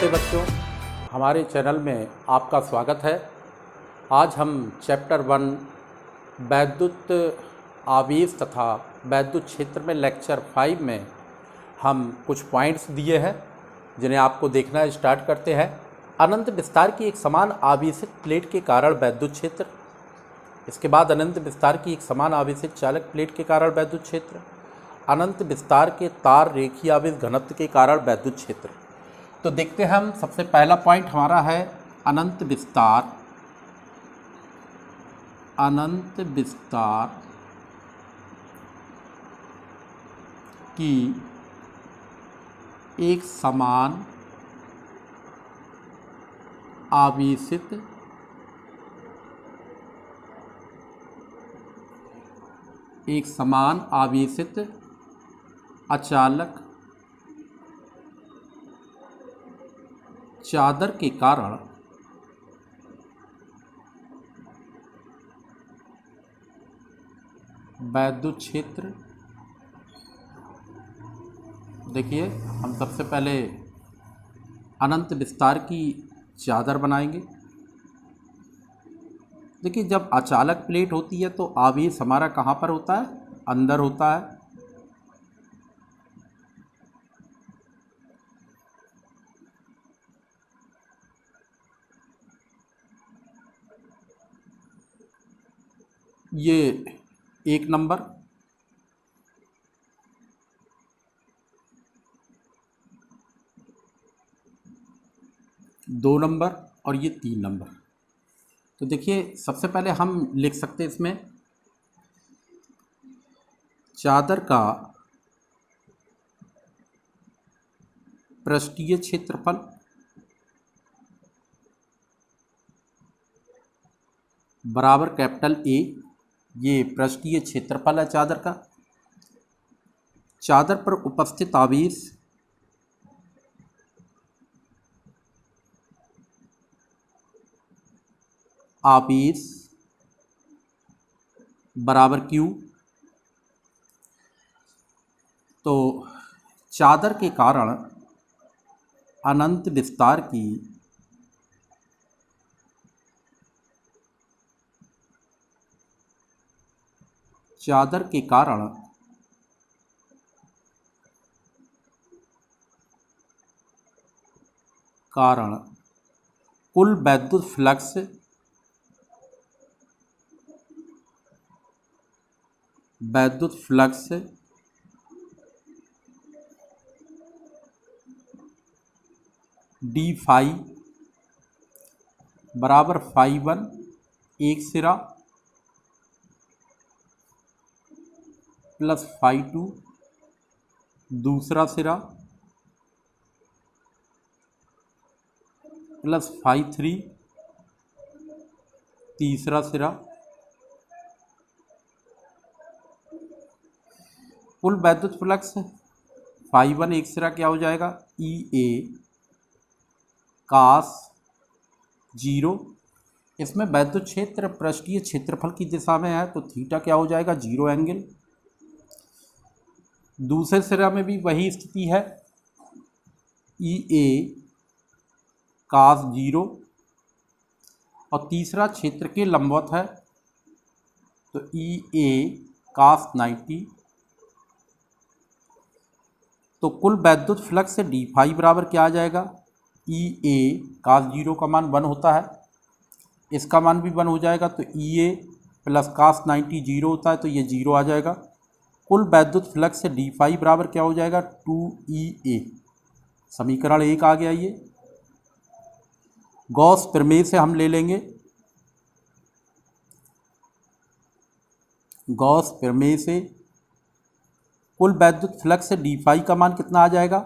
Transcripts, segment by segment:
नमस्ते बच्चों, हमारे चैनल में आपका स्वागत है। आज हम चैप्टर 1 वैद्युत आवेश तथा वैद्युत क्षेत्र में लेक्चर 5 में हम कुछ पॉइंट्स दिए हैं जिन्हें आपको देखना स्टार्ट करते हैं। अनंत विस्तार की एक समान आवेशित प्लेट के कारण वैद्युत क्षेत्र, इसके बाद अनंत विस्तार की एक समान आवेशित चालक प्लेट के कारण वैद्युत क्षेत्र, अनंत विस्तार के तार रेखीय आवेश घनत्व के कारण वैद्युत क्षेत्र। तो देखते हैं हम, सबसे पहला पॉइंट हमारा है अनंत विस्तार। अनंत विस्तार की एक समान आवेशित अचालक चादर के कारण वैद्युत क्षेत्र। देखिए, हम सबसे पहले अनंत विस्तार की चादर बनाएंगे। देखिए, जब अचालक प्लेट होती है तो आवेश हमारा कहाँ पर होता है? अंदर होता है। ये एक नंबर, दो नंबर और ये 3 नंबर। तो देखिए, सबसे पहले हम लिख सकते हैं इसमें चादर का पृष्ठीय क्षेत्रफल बराबर कैपिटल ए। ये पृष्ठीय क्षेत्रफल है चादर का। चादर पर उपस्थित आवेश बराबर क्यू। तो चादर के कारण अनंत विस्तार की कुल वैद्युत फ्लक्स डी फाई बराबर फाई 1 एक सिरा प्लस फाई 2 दूसरा सिरा प्लस फाई 3 तीसरा सिरा। कुल वैद्युत फ्लक्स फाई 1 एक सिरा क्या हो जाएगा? ई ए कास 0। इसमें वैद्युत क्षेत्र पृष्ठीय क्षेत्रफल की दिशा में है तो थीटा क्या हो जाएगा? 0 एंगल। दूसरे सिरा में भी वही स्थिति है, ई ए कास 0 और तीसरा क्षेत्र के लंबवत है तो ई ए कास 90। तो कुल वैद्युत फ्लक्स से डी फाई बराबर क्या आ जाएगा? ई ए कास 0 का मान 1 होता है, इसका मान भी 1 हो जाएगा तो ई ए प्लस कास 90 0 होता है तो ये 0 आ जाएगा। कुल वैद्युत फ्लक्स से डी फाई बराबर क्या हो जाएगा? 2E A। समीकरण 1 आ गया। ये गॉस प्रमेय से हम ले लेंगे। गॉस प्रमेय से कुल वैद्युत फ्लक्स से डी फाई का मान कितना आ जाएगा?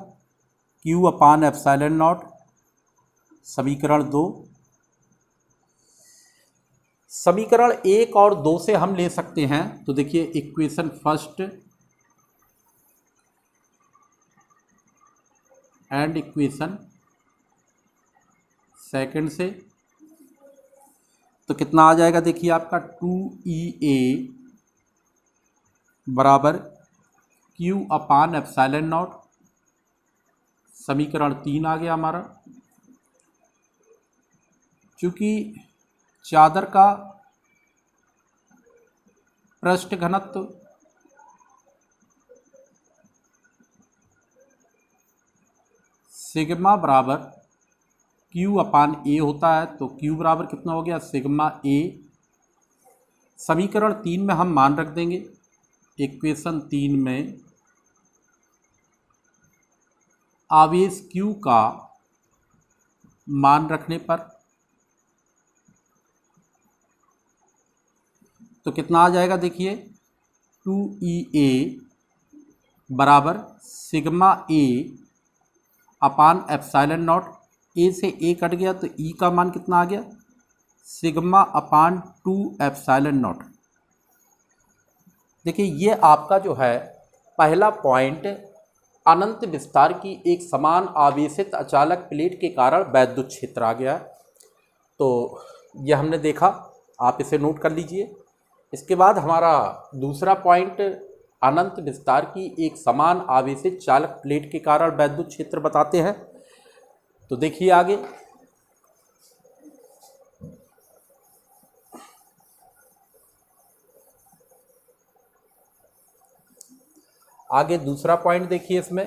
Q upon epsilon not. समीकरण 2। समीकरण 1 और 2 से हम ले सकते हैं। तो देखिए, equation first and equation second से तो कितना आ जाएगा? देखिए, आपका 2EA बराबर Q अपान एप्सिलॉन नॉट। समीकरण 3 आ गया हमारा। चूँकि चादर का पृष्ठ घनत्व सिग्मा बराबर Q अपान A होता है, तो Q बराबर कितना हो गया, सिग्मा A। समीकरण 3 में हम मान रख देंगे, इक्वेशन 3 में आवेश Q का मान रखने पर तो कितना आ जाएगा, देखिए 2EA बराबर sigma A upon epsilon naught. A से ए कट गया तो ई का मान कितना आ गया, सिग्मा अपान 2 एप्सिलॉन नॉट। देखिए ये आपका जो है पहला पॉइंट अनंत विस्तार की एक समान आवेशित अचालक प्लेट के कारण वैद्युत क्षेत्र आ गया है। तो यह हमने देखा, आप इसे नोट कर लीजिए। इसके बाद हमारा दूसरा पॉइंट अनंत विस्तार की एक समान आवेशित चालक प्लेट के कारण वैद्युत क्षेत्र बताते हैं। तो देखिए आगे, दूसरा पॉइंट देखिए इसमें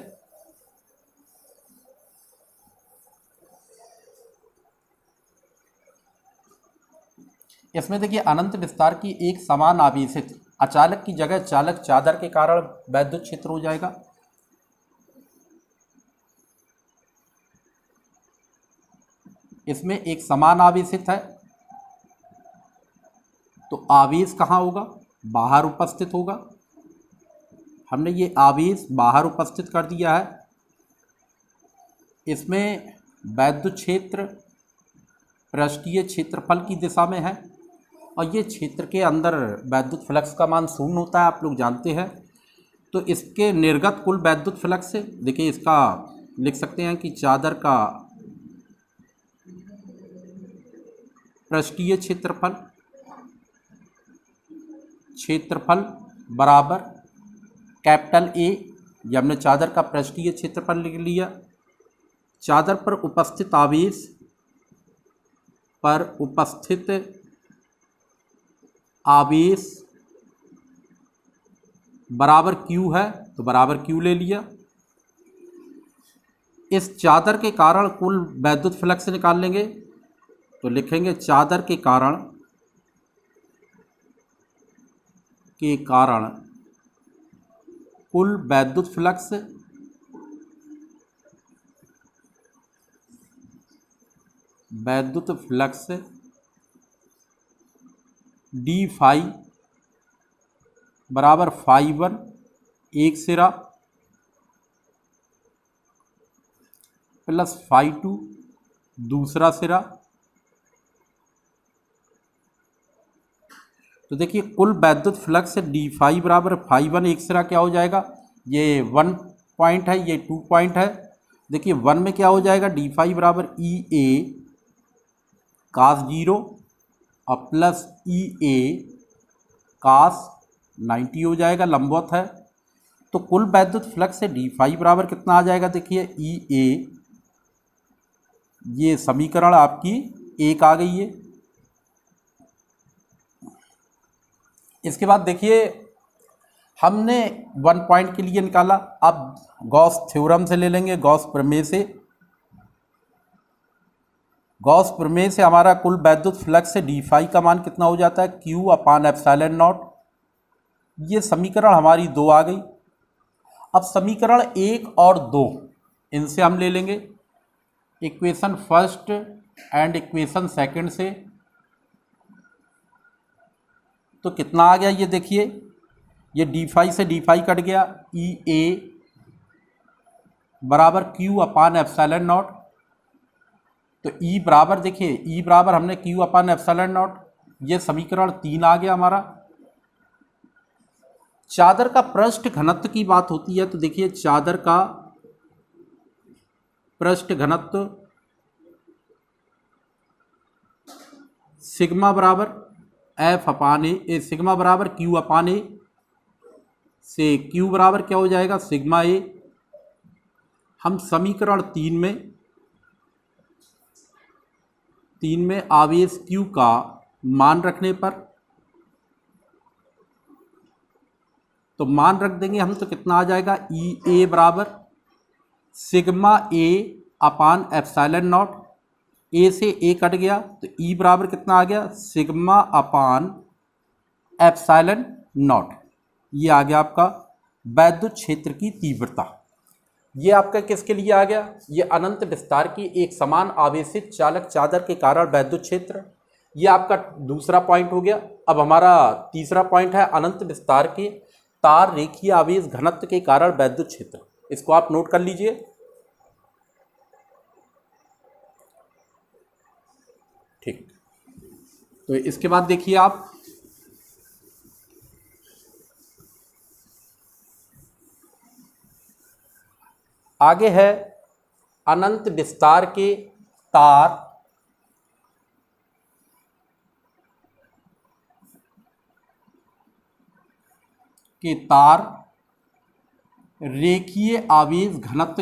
देखिए अनंत विस्तार की एक समान आवेशित अचालक की जगह चालक चादर के कारण वैद्युत क्षेत्र हो जाएगा। इसमें एक समान आवेशित है तो आवेश कहाँ होगा, बाहर उपस्थित होगा। हमने ये आवेश बाहर उपस्थित कर दिया है। इसमें वैद्युत क्षेत्र पृष्ठीय क्षेत्रफल की दिशा में है और ये क्षेत्र के अंदर वैद्युत फ्लक्स का मान शून्य होता है, आप लोग जानते हैं। तो इसके निर्गत कुल वैद्युत फ्लक्स से देखिए, इसका लिख सकते हैं कि चादर का पृष्ठीय क्षेत्रफल बराबर कैपिटल ए, ये हमने चादर का पृष्ठीय क्षेत्रफल लिख लिया। चादर पर उपस्थित आवेश बराबर Q है, तो बराबर Q ले लिया। इस चादर के कारण कुल वैद्युत फ्लक्स निकाल लेंगे, तो लिखेंगे चादर के कारण कुल वैद्युत फ्लक्स डी फाई बराबर फाई 1 एक सिरा प्लस फाई 2 दूसरा सिरा। तो देखिए कुल वैद्युत फ्लक्स डी फाई बराबर फाई 1 एक सिरा क्या हो जाएगा, ये 1 पॉइंट है, ये 2 पॉइंट है। देखिए 1 में क्या हो जाएगा, डी फाई बराबर ई ए कास 0 और प्लस ई ए कास 90 हो जाएगा, लंबवत है। तो कुल वैद्युत फ्लक्स से डी फाई बराबर कितना आ जाएगा, देखिए ई ए, ये समीकरण आपकी एक आ गई है। इसके बाद देखिए हमने 1 पॉइंट के लिए निकाला, अब गॉस थ्योरम से ले लेंगे, गॉस प्रमेय से। गॉस प्रमेय से हमारा कुल वैद्युत फ्लक्स से डी फाई का मान कितना हो जाता है, Q अपान एप्सिलॉन नॉट। ये समीकरण हमारी 2 आ गई। अब समीकरण 1 और 2 इनसे हम ले लेंगे, equation first and equation second से। तो कितना आ गया, ये देखिए, ये डी फाई से डी फाई कट गया, ई ए बराबर Q अपान एप्सिलॉन नॉट। तो ई बराबर देखिए, ई बराबर हमने Q अपान एप्सिलॉन नॉट, ये समीकरण 3 आ गया हमारा। चादर का पृष्ठ घनत्व की बात होती है, तो देखिए चादर का पृष्ठ घनत्व सिग्मा बराबर एफ अपान ए, सिग्मा बराबर Q अपान ए से Q बराबर क्या हो जाएगा, सिग्मा ए। हम समीकरण 3 में 3 में आवेश Q का मान रखने पर, तो मान रख देंगे हम तो कितना आ जाएगा, ई ए बराबर sigma A upon epsilon naught, A से ए कट गया तो ई बराबर कितना आ गया, सिग्मा अपान एप्सिलॉन नॉट। ये आ गया आपका वैद्युत क्षेत्र की तीव्रता। ये आपका किसके लिए आ गया, ये अनंत विस्तार की एक समान आवेशित चालक चादर के कारण वैद्युत क्षेत्र। ये आपका दूसरा पॉइंट हो गया। अब हमारा तीसरा पॉइंट है अनंत विस्तार के तार रेखीय आवेश घनत्व के कारण वैद्युत क्षेत्र। इसको आप नोट कर लीजिए। ठीक, तो इसके बाद देखिए आप आगे है अनंत विस्तार के तार रेखीय आवेश घनत्व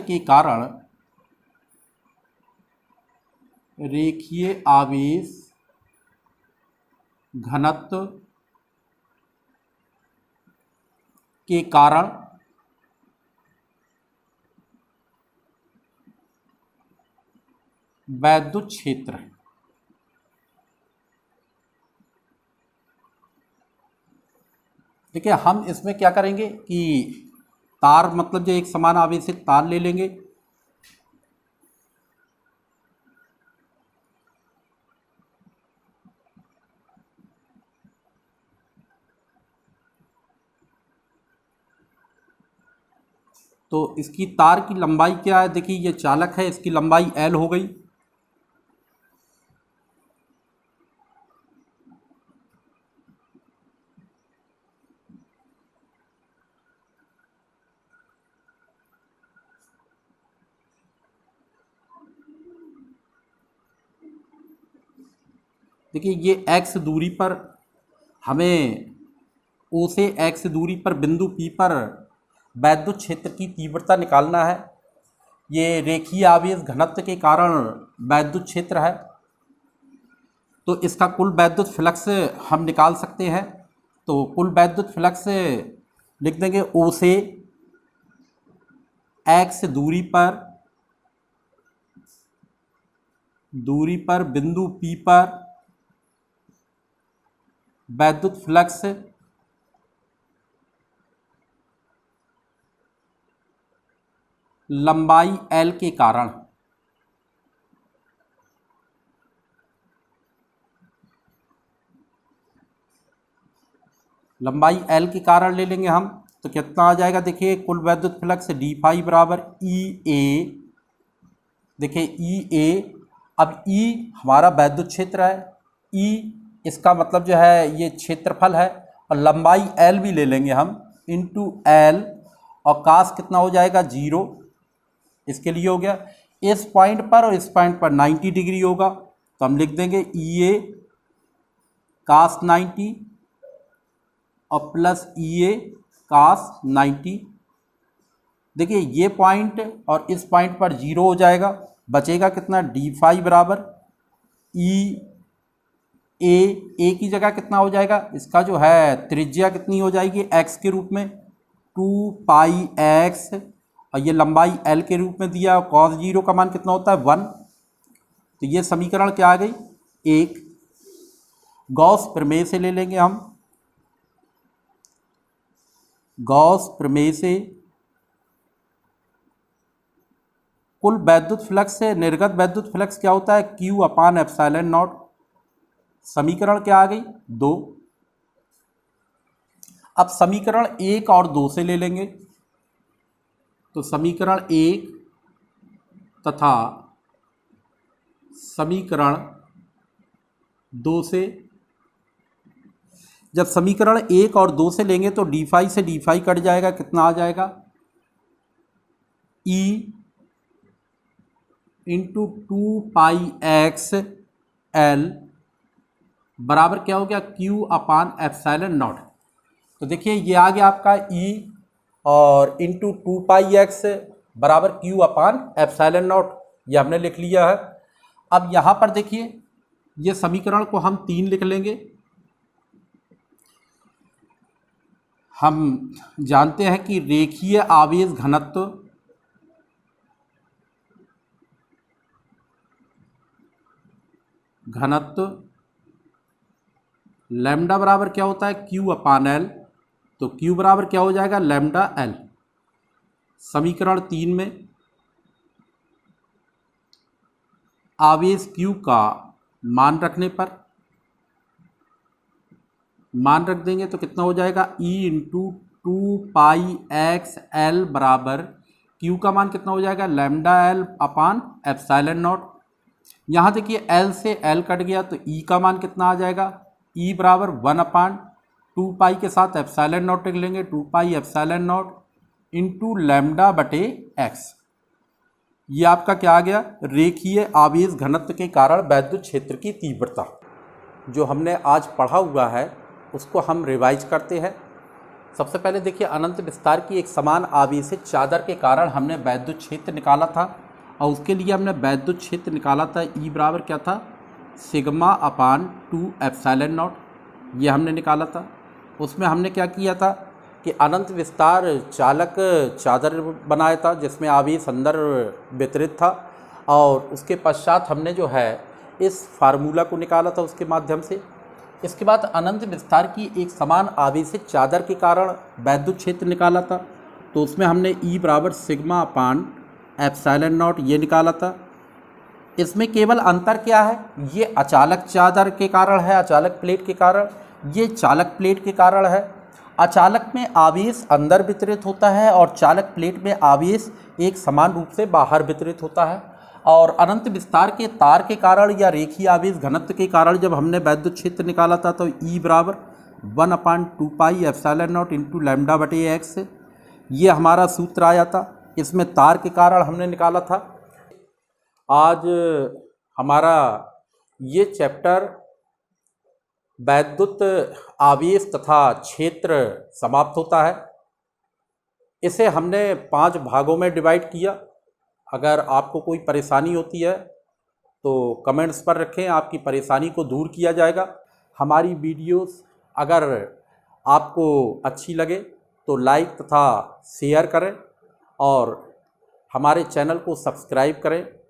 के कारण वैद्युत क्षेत्र। देखिए हम इसमें क्या करेंगे कि तार मतलब जो एक समान आवेशित तार ले लेंगे, तो इसकी तार की लंबाई क्या है, देखिए ये चालक है, इसकी लंबाई L हो गई। देखिए ये x दूरी पर हमें O से x दूरी पर बिंदु P पर वैद्युत क्षेत्र की तीव्रता निकालना है। ये रेखीय आवेश घनत्व के कारण वैद्युत क्षेत्र है, तो इसका कुल वैद्युत फ्लक्स हम निकाल सकते हैं। तो कुल वैद्युत फ्लक्स लिख देंगे O से x दूरी पर बिंदु P पर वैद्युत फ्लक्स लंबाई L के कारण। लंबाई L के कारण ले लेंगे हम, तो कितना आ जाएगा, देखिए कुल वैद्युत फ्लक्स डी फाई बराबर ई ए। देखिए ई ए, अब ई हमारा वैद्युत क्षेत्र है, ई इसका मतलब जो है ये क्षेत्रफल है, और लंबाई L भी ले लेंगे हम इंटू L, और कास कितना हो जाएगा 0, इसके लिए हो गया। इस पॉइंट पर और इस पॉइंट पर 90 डिग्री होगा, तो हम लिख देंगे ई ए कास 90 और प्लस ई ए कास 90। देखिए ये पॉइंट और इस पॉइंट पर 0 हो जाएगा, बचेगा कितना, डी फाई बराबर ई ए की जगह कितना हो जाएगा, इसका जो है त्रिज्या कितनी हो जाएगी x के रूप में 2 पाई x, और ये लंबाई L के रूप में दिया, और cos 0 का मान कितना होता है 1। तो ये समीकरण क्या आ गई, 1। गॉस प्रमेय से ले लेंगे हम, गॉस प्रमेय से कुल वैद्युत फ्लक्स से निर्गत वैद्युत फ्लक्स क्या होता है, Q अपान एप्सिलॉन नॉट। समीकरण क्या आ गई 2। अब समीकरण 1 और 2 से ले लेंगे, तो समीकरण 1 तथा समीकरण 2 से, जब समीकरण 1 और 2 से लेंगे तो डी फाई से डी फाई कट जाएगा, कितना आ जाएगा E इंटू 2 पाई एक्स एल बराबर क्या हो गया, Q अपान एप्सिलॉन नॉट। तो देखिए ये आ गया आपका E और इंटू 2 पाई एक्स बराबर Q अपान एप्सिलॉन नॉट, ये हमने लिख लिया है। अब यहाँ पर देखिए ये समीकरण को हम 3 लिख लेंगे। हम जानते हैं कि रेखीय आवेश घनत्व लैम्डा बराबर क्या होता है, Q अपान L। तो Q बराबर क्या हो जाएगा, लैम्डा L। समीकरण 3 में आवेश Q का मान रखने पर मान रख देंगे तो कितना हो जाएगा, E इंटू 2πxL बराबर Q का मान कितना हो जाएगा, lambda L upon epsilon not. यहाँ देखिए L से L कट गया तो E का मान कितना आ जाएगा, E बराबर 1 अपान 2π के साथ एप्सिलॉन नॉट लिख लेंगे, 2π एप्सिलॉन नॉट इंटू लैम्डा बटे x। ये आपका क्या आ गया, रेखीय आवेश घनत्व के कारण वैद्युत क्षेत्र की तीव्रता। जो हमने आज पढ़ा हुआ है उसको हम रिवाइज करते हैं। सबसे पहले देखिए, अनंत विस्तार की एक समान आवेशित चादर के कारण हमने वैद्युत क्षेत्र निकाला था, और उसके लिए हमने वैद्युत क्षेत्र निकाला था E बराबर क्या था, सिग्मा अपान 2 एप्सिलॉन नॉट। ये हमने निकाला था। उसमें हमने क्या किया था कि अनंत विस्तार चालक चादर बनाया था जिसमें आवेश अंदर वितरित था, और उसके पश्चात हमने जो है इस फार्मूला को निकाला था उसके माध्यम से। इसके बाद अनंत विस्तार की एक समान आवेशित चादर के कारण वैद्युत क्षेत्र निकाला था, तो उसमें हमने E बराबर सिग्मा अपान एप्सिलॉन नॉट ये निकाला था। इसमें केवल अंतर क्या है, ये अचालक चादर के कारण है, अचालक प्लेट के कारण, ये चालक प्लेट के कारण है। अचालक में आवेश अंदर वितरित होता है और चालक प्लेट में आवेश एक समान रूप से बाहर वितरित होता है। और अनंत विस्तार के तार के कारण या रेखीय आवेश घनत्व के कारण जब हमने वैद्युत क्षेत्र निकाला था तो E बराबर 1 अपान 2π एप्सिलॉन नॉट इंटू लैम्डा बटे x, ये हमारा सूत्र आया था। इसमें तार के कारण हमने निकाला था। आज हमारा ये चैप्टर वैद्युत आवेश तथा क्षेत्र समाप्त होता है। इसे हमने 5 भागों में डिवाइड किया। अगर आपको कोई परेशानी होती है तो कमेंट्स पर रखें, आपकी परेशानी को दूर किया जाएगा। हमारी वीडियोस अगर आपको अच्छी लगे तो लाइक तथा शेयर करें और हमारे चैनल को सब्सक्राइब करें।